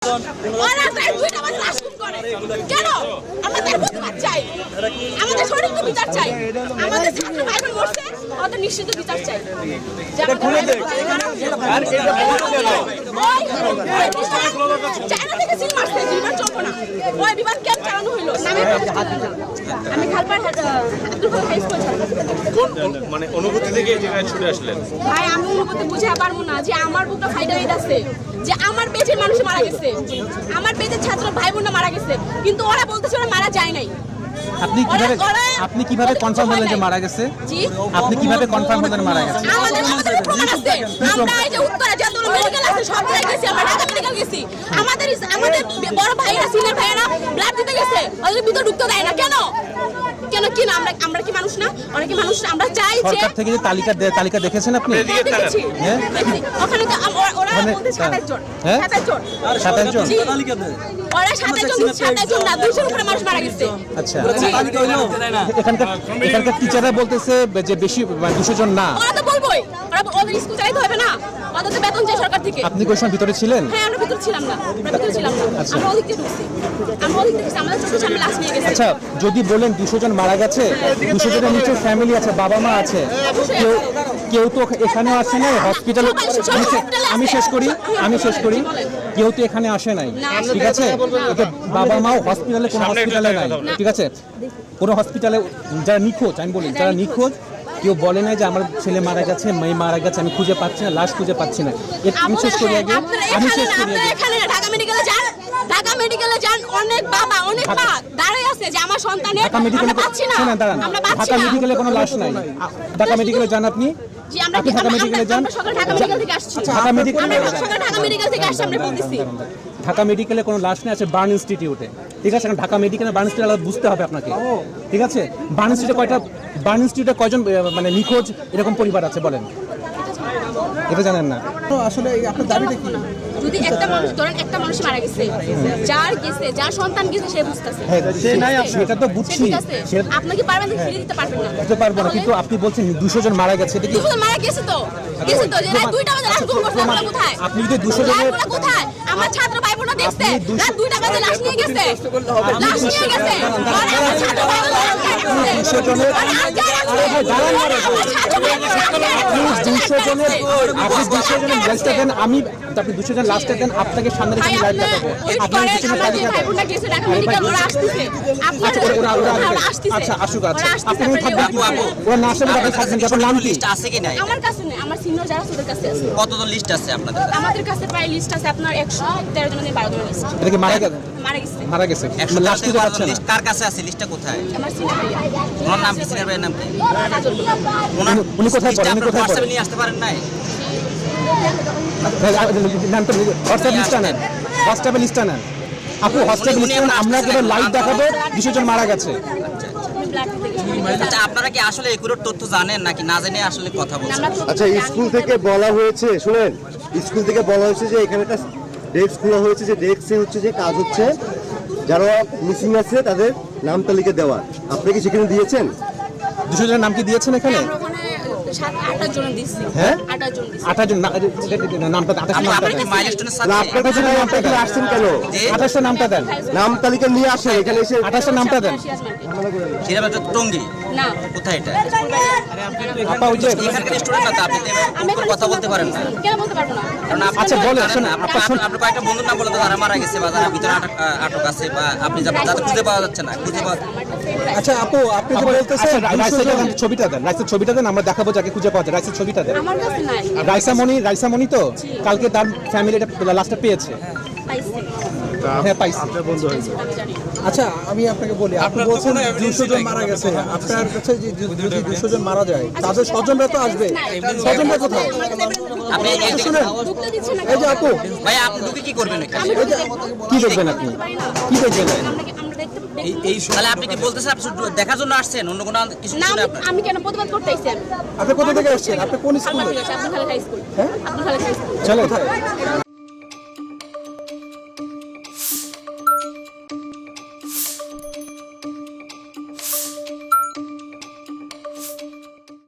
ওরা তাই দুইটা মাস লাশ খুন করে কেন? আমাদের প্রতিবাদ চাই, আমাদের সঠিক বিচার চাই, আমাদের ছাত্র ভাই বোন মরছে, ওদের নিশ্চিত বিচার চাই। চায়না থেকে সিল মারছে, বিমান চলবো না, ওই বিমান কেন চালানো হইলো? আমি খালপাড় আব্দুল হাই স্কুল মানে অনুভূতি থেকে এই জায়গায় ছুটে আসলেন। ভাই আমি অনুভূতি বুঝে পারবো না যে আমার বুকটা ফাইটা হয়ে যাচ্ছে, যে আমার পেটের মানুষ মারা গেছে, আমার পেটের ছাত্র ভাই বোনরা মারা গেছে, কিন্তু ওরা বলতেছে ওরা মারা যায় নাই। আপনি কিভাবে কনফার্ম হলেন যে মারা গেছে? জি আপনি কিভাবে কনফার্ম হলেন মারা গেছে? আমাদের প্রমাণ আছে, আমরা এই যে উত্তরে যতগুলো মেডিকেল আছে সব জায়গায় গেছি, আমরা ঢাকা মেডিকেল গেছি, আমাদের বড় ভাইরা সিনিয়র ভাইরা ব্লাড দিতে গেছে, ওদের ভিতর ঢুকতে দেয় না কেন? কেন কি না আমরা কি মানুষ না? ওরা কি মানুষ না? আমরা চাই যে সরকার থেকে যে তালিকা দেখেছেন আপনি? দেখেছি, ওখানে তো ওরা বলতে 27 জন, 27 জন, 27 জন ওরা 27 জন না 200 উপরে মানুষ মারা গেছে। আচ্ছা, এখানকার টিচাররা বলতেছে যে বেশি 200 জন না। ওরা তো বলবোই, ওদের স্কুল চালাতে হবে না, ওদের তো বেতন চাই সরকার থেকে। আপনি কোন সময় ভিতরে ছিলেন? হ্যাঁ আমরা ভিতরে ছিলাম না, আমরা ওদিক থেকে ঢুকছি, আমাদের চোখের সামনে লাশ নিয়ে গেছে। আচ্ছা, যদি বলেন 200 জন মারা গেছে, 200 জনের নিচে ফ্যামিলি আছে, বাবা মা আছে, কেউ তো এখানে আসে নাই হসপিটালে। আমি শেষ করি কেউ তো এখানে আসে নাই, ঠিক আছে? বাবা মাও হসপিটালে, কোনো হসপিটালে নাই, ঠিক আছে? কোনো হসপিটালে যারা নিখোঁজ, আমি বলি যারা নিখোঁজ, কেউ বলে নাই যে আমার ছেলে মারা গেছে, মেয়ে মারা গেছে, আমি খুঁজে পাচ্ছি না, লাশ খুঁজে পাচ্ছি না। আমি শেষ করি আগে। এখানে ঢাকা মেডিকেলে যান, অনেক বাবা অনেক মা দাঁড়ায় আছে যে আমার সন্তানের আমরা পাচ্ছি না, ঢাকা মেডিকেলে কোনো লাশ নাই। ঢাকা মেডিকেলে যান আপনি? জি আমরা ঢাকা মেডিকেলে যান। ঢাকা মেডিকেল থেকে আসছি, ঢাকা মেডিকেল থেকে আসছি, আমরা বলতেছি ঢাকা মেডিকেলে কোনো লাশ নেই, আছে বার্ন ইনস্টিটিউটে, ঠিক আছে? ঢাকা মেডিকেলে বার্ন ইনস্টিটিউট আলাদা বুঝতে হবে আপনাকে, ঠিক আছে? বার্ন ইনস্টিটিউটে কয়জন মানে নিখোঁজ এরকম পরিবার আছে বলেন? এটা জানেন না আসলে? আপনার দাবিটা কি? যদি একটা মানুষ ধরেন, একটা মানুষ মারা গেছে, যার সন্তান গেছে সে বুঝতেছে, সেটা তো বুঝছি, আপনাকে পারবেন না, ফিরে দিতে পারবেন না, দিতে পারবো না, কিন্তু আপনি বলছেন 200 জন মারা গেছে, এটা কি? 200 জন মারা গেছে তো যে রাত 2টা বাজে লাশ গুম করছে, আমরা কোথায়? আপনি যদি 200 জনের কোথায় আমার ছাত্র ভাই বোনরা দেখছে রাত 2টা বাজে লাশ নিয়ে গেছে, লাশ নিয়ে গেছে, আর আমার ছাত্র ভাই বোনরা 200 জনের, আপনি 200 জনের লাশটা দেন, আপনি 200 জন লাশটা দেন, আপনাকে সামনে রেখে লাইভ দেখাবো। আপনার পিছনে তালিকা দেন। আচ্ছা আসুক, আচ্ছা আপনি থাকবেন, ওরা না আসলে আপনি থাকবেন। আপনার নাম কি? আছে কি নাই? আমার কাছে নেই, আমার সিনিয়র যারা ওদের কাছে আছে। কতজন লিস্ট আছে আপনাদের? আমাদের কাছে প্রায় লিস্ট আছে আপনার 113 জনের 12 জনের লিস্ট। এটা কি মারা গেছে? মারা গেছে। লাশ কি পাচ্ছে না? কার কাছে আছে? লিস্টটা কোথায়? আমার সিনিয়র ভাই। ওনার নাম কি? সিনিয়র ভাইয়ের নাম কি? উনি কোথায় পড়েন? উনি কোথায় হোয়াটসঅ্যাপে পড়েন? নিয়ে আসতে পারেন নাই? হোয়াটসঅ্যাপ লিস্টটা নেন, হোয়াটসঅ্যাপে লিস্টটা নেন। আপু হোয়াটসঅ্যাপ লিস্টটা নেন, আমরা কেবল লাইভ দেখাবো 200 জন মারা গেছে। আচ্ছা, আপনারা কি আসলে একুরেট তথ্য জানেন নাকি না জেনে আসলে কথা বলছেন? আচ্ছা, স্কুল থেকে বলা হয়েছে, শুনেন, স্কুল থেকে বলা হয়েছে যে এখানে একটা ডেস্ক খোলা হয়েছে, যে ডেস্কে হচ্ছে যে কাজ হচ্ছে যারা মিসিং আছে তাদের নাম তালিকা দেওয়া। আপনি কি সেখানে দিয়েছেন? 200 জনের নাম কি দিয়েছেন এখানে? আমরা ওখানে 7-8 জন দিছি। হ্যাঁ 8 জন দিছি। 28 জন নামটা 28 নামটা আপনি কি দেন। মাইলস্টোনের না, সাথে আপনার কাছে নাই, আপনি এখানে আসছেন কেন? 28 নামটা দেন, নাম তালিকা নিয়ে আসেন এখানে এসে। 28 নামটা দেন। সিরাবাদ টঙ্গী না কোথায় এটা? আপা ওই যে এখানকার স্টুডেন্ট না তো, আপনি তো কথা বলতে পারেন না। কেন বলতে পারবো না? কারণ আপনি আচ্ছা, বলেন, জানেন না, আপনি কয়েকটা বন্ধুর নাম বলে তো তারা মারা গেছে বা যারা ভিতরে আটক আছে বা আপনি যাদের খুঁজে পাওয়া যাচ্ছে না, খুঁজে পাওয়া। আচ্ছা আপু, আপনি যে বলতেছেন রাইসের ছবিটা দেন, রাইসের ছবিটা দেন, আমরা দেখাবো যাকে খুঁজে পাওয়া যায়। রাইসের ছবিটা দেন। আমার কাছে নাই। রাইসামণি তো কালকে তার ফ্যামিলি এটা লাস্টটা পেয়েছে। পাইছি। হ্যাঁ পাইছি। আমি জানি। আচ্ছা আমি আপনাকে বলি, আপনি বলছেন 200 জন মারা গেছে, আপনার কাছে যদি 200 জন মারা যায় তাদের স্বজনরা তো আসবে, স্বজনরা কোথায়? আপনি শুনেন, ঢুকতে দিচ্ছে না। এই যে আপু, ভাই আপনি ঢুকে কি করবেন এখানে? কি দেখবেন আপনি? কি দেখবেন? তাহলে আপনি কি বলতেছেন আপনি শুধু দেখার জন্য আসছেন, অন্য কোনো কিছু না, শুনে আপনার? আমি কেন প্রতিবাদ করতে আইছি? আপনি কোথা থেকে আসছেন? আপনি কোন স্কুলে? Abdul Khalek high school. হ্যাঁ, আব্দুল খালেক হাই স্কুল। চলো